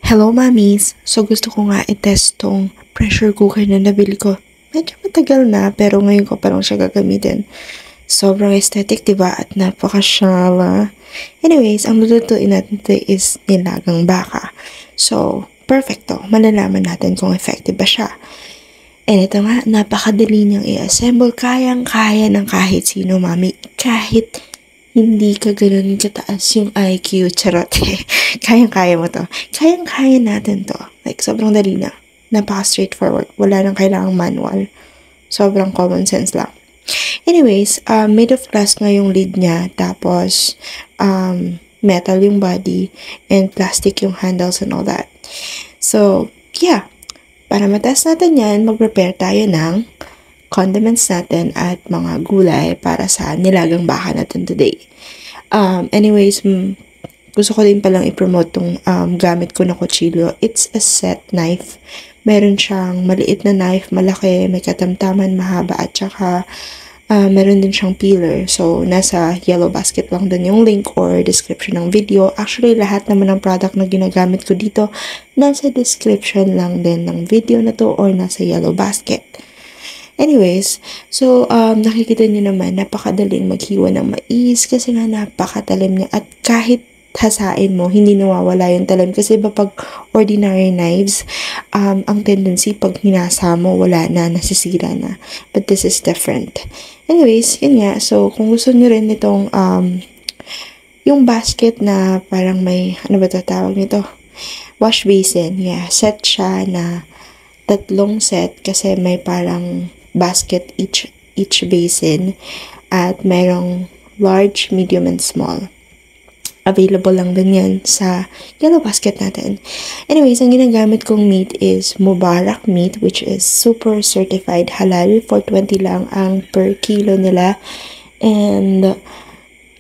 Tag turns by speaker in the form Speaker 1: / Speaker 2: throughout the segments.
Speaker 1: Hello, mommies! So, gusto ko nga i-test tong pressure cooker na nabili ko. Medyo matagal na, pero ngayon ko pa lang siya gagamitin. Sobrang aesthetic, diba? At napakasyala. Anyways, ang lulutuin natin today is nilagang baka. So, perfecto. Malalaman natin kung effective ba siya. And ito nga, napakadali niyang i-assemble. Kayang-kaya ng kahit sino, mami. Kahit hindi ka ganun kataas yung IQ, charot. Kayang-kaya mo to. Kayang-kaya natin to. Like, sobrang dali na. Napaka-straightforward. Wala nang kailangang manual. Sobrang common sense lang. Anyways, made of glass nga yung lid niya. Tapos, metal yung body. And plastic yung handles and all that. So, yeah. Para matest natin yan, mag-prepare tayo ng condiments natin at mga gulay para sa nilagang baka natin today. Anyways, gusto ko din palang i-promote tong gamit ko na kutsilyo. It's a set knife. Meron siyang maliit na knife, malaki, may katamtaman, mahaba, at saka meron din siyang peeler. So, nasa yellow basket lang din yung link or description ng video. Actually, lahat naman ng product na ginagamit ko dito, nasa description lang din ng video na to or nasa yellow basket. Anyways, so nakikita niyo naman, napakadaling maghiwa ng mais kasi nga napakatalim niya at kahit hasain mo, hindi nawawala yung talim. Kasi iba pag ordinary knives, ang tendency pag hinasa mo, wala na, nasisira na. But this is different. Anyways, yun nga. So, kung gusto nyo rin itong, yung basket na parang may, ano ba tawag nito? Wash basin. Yeah, set siya na 3 set kasi may parang basket each basin at mayroong large, medium, and small. Available lang din yan sa yellow basket natin. Anyways, ang ginagamit kong meat is Mubarak meat, which is super certified halal. 420 lang ang per kilo nila. And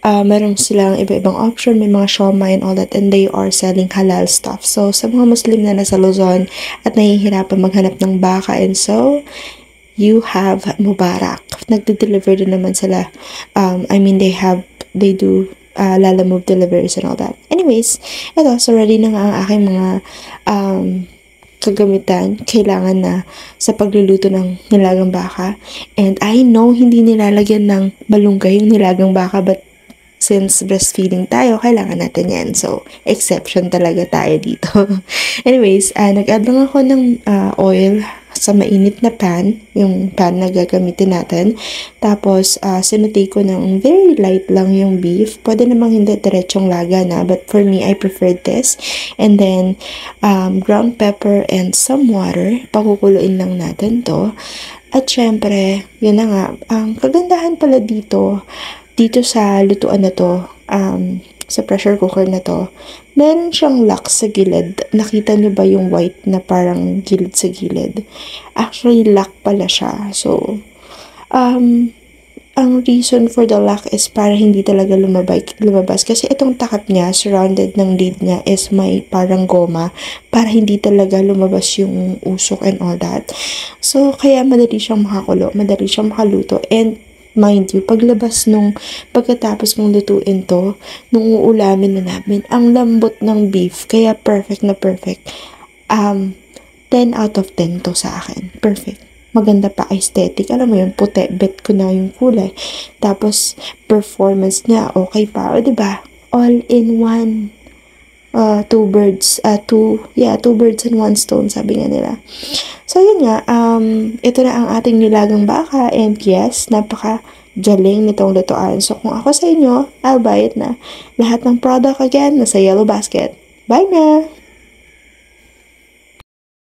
Speaker 1: meron silang iba-ibang option. May mga shawmai and all that. And they are selling halal stuff. So, sa mga Muslim na nasa Luzon at nahihirapan maghanap ng baka and so, you have Mubarak. Nagde-deliver din naman sila. They do Lalamove deliveries and all that. Anyways, ito, so ready na nga ang aking mga kagamitan. Kailangan na sa pagluluto ng nilagang baka. And I know hindi nilalagyan ng balunggay yung nilagang baka, but since breastfeeding tayo, kailangan natin yan. So, exception talaga tayo dito. Anyways, nag-add lang ako ng oil sa mainit na pan, yung pan na gagamitin natin. Tapos, sinutay ko ng very light lang yung beef. Pwede namang hindi diretsong laga na, but for me, I prefer this. And then, ground pepper and some water. Pakukuluin lang natin to. At syempre, yun na nga, ang kagandahan pala dito sa lutuan na to, sa pressure cooker na to, meron siyang lock sa gilid. Nakita niyo ba yung white na parang gilid sa gilid? Actually, lock pala siya. So, ang reason for the lock is para hindi talaga lumabas. Kasi itong takip niya, surrounded ng lid niya, is may parang goma para hindi talaga lumabas yung usok and all that. So, kaya madali siyang makakulo, madali siyang makaluto. And mind you, pagkatapos kong lutuin to, nung uulamin na namin, ang lambot ng beef, kaya perfect na perfect. 10 out of 10 to sa akin. Perfect. Maganda pa aesthetic. Alam mo yun, puti, bet ko na yung kulay. Tapos, performance niya, okay pa. O, diba? All in one. Two birds and one stone, sabi nga nila. So, yun nga, ito na ang ating nilagang baka, and yes, napaka-galing nitong lutuan. So, kung ako sa inyo, I'll buy it na. Lahat ng product, again, nasa yellow basket. Bye na!